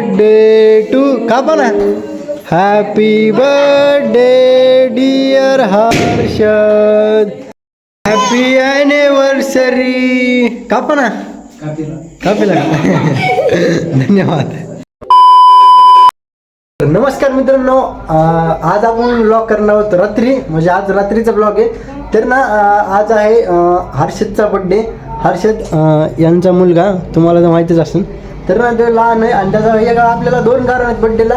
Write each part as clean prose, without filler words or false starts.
Birthday to कापा ना. Happy birthday dear Harshad. Happy anniversary. कापा ना. कापीला. धन्यवाद. नमस्कार मित्रांनो, आज आपण ब्लॉग करणार आहोत रात्री, म्हणजे आज रात्रीचा ब्लॉग आहे. तर ना आज आहे हर्षदचा बड्डे. हर्षद यांचा मुलगा, तुम्हाला तर माहितीच असेल. तर ना तो लहान आहे आणि त्याचा एक आपल्याला 2 कारण आहेत बड्डेला.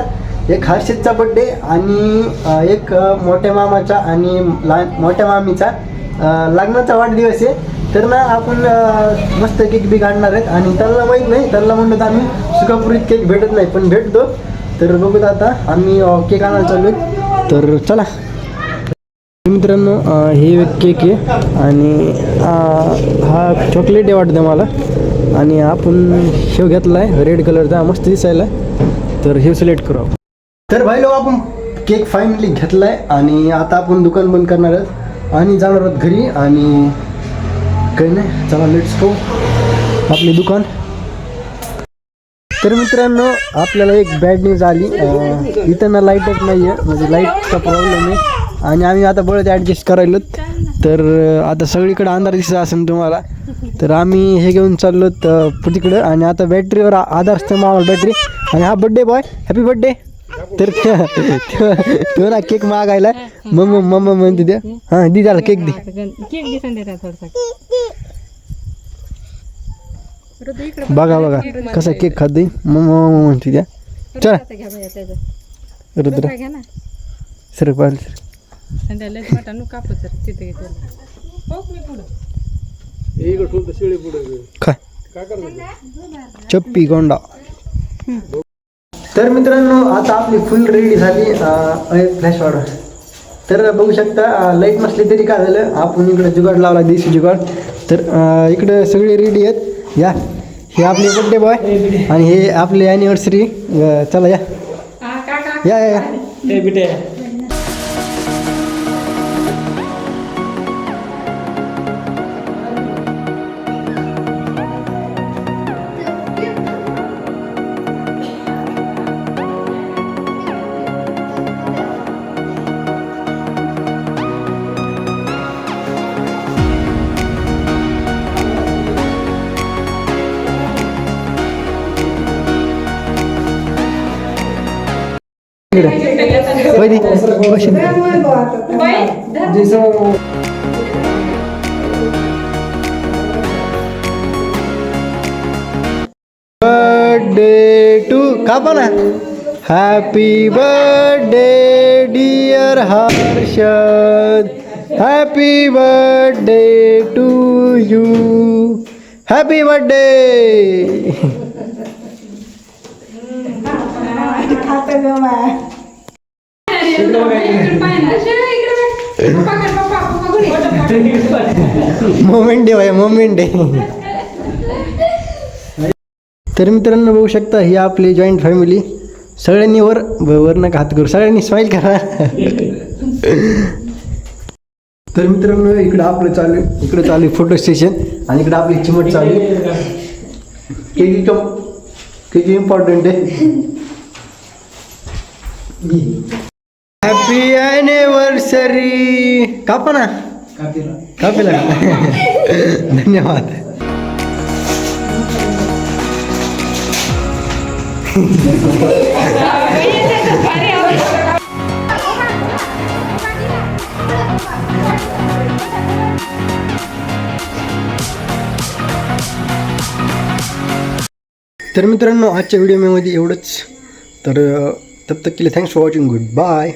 एक हर्षदचा बड्डे आणि एक मोठ्या मामाचा आणि मोठ्या मामीचा लग्नाचा वाढदिवस आहे. तर ना आपण मस्त केक बी काढणार आहेत आणि त्याला माहीत नाही, त्याला म्हणलं तर आम्ही सुखापुरीत केक भेटत नाही पण भेटतो. तर बघूत आता आम्ही केक आणायला चालू आहे. तर चला मित्रांनो, हे एक केक आहे आणि हा चॉकलेट आहे वाटतं मला. आणि आपण शेव घेतला आहे रेड कलरचा, मस्त दिसायला. तर हे सिलेक्ट करू. तर भाई लोक, आपण केक फायनली घेतला आहे आणि आता आपण दुकान बंद करणार आहोत आणि जाणार आहोत घरी. आणि काही नाही, चला लेट्स गो आपले दुकान. तर मित्रांनो, आपल्याला एक बॅड न्यूज आली. इथं ना लाईटच नाही आहे, म्हणजे लाईटचा प्रॉब्लेम आहे आणि आम्ही आता बळच ॲडजस्ट करायलो. तर आता सगळीकडे अंधार दिसत असेल तुम्हाला. तर आम्ही हे घेऊन चाललो तिकडं आणि आता बॅटरीवर आधार असतो मामाला बॅटरी. आणि हा बड्डे बॉय, हॅपी बड्डे. तर तो ना केक मागायला मम्मा म्हणते द्या. हां दी, झाला केक दे. बघा बघा कसा केक खात दे. मम्मा म्हणते द्या. चला रुद्र सर पाहिजे खा चप्पी गोंडा. तर मित्रांनो, आता आपली फुल रेडी झाली. फ्लॅश वाढ. तर बघू शकता, लाईट नसली तरी काय झालं, आपण इकडे जुगाड लावला, देशी जुगाड. तर इकडे सगळे रेडी आहेत. या, हे आपले बड्डे बॉय आणि हे आपले ॲनिव्हर्सरी. चला या या या. बर्थडे टू कापा ना. Happy birthday dear Harshad. Happy birthday to you. Happy birthday. Moment आहे, मोमेंट आहे. तर मित्रांनो, बघू शकता, ही आपली जॉईंट फॅमिली. सगळ्यांनी वर नका हात करू, सगळ्यांनी स्माईल करा. तर मित्रांनो, इकडं आपलं इकडं चालू आहे फोटो स्टेशन आणि इकडं आपली चिमट चालू आहे. किती इम्पॉर्टंट आहे. Happy anniversary. कापा ना. कापीला. धन्यवाद. तर मित्रांनो, आजच्या व्हिडिओमध्ये एवढंच. तर तब तक के लिए thanks for watching. Good bye.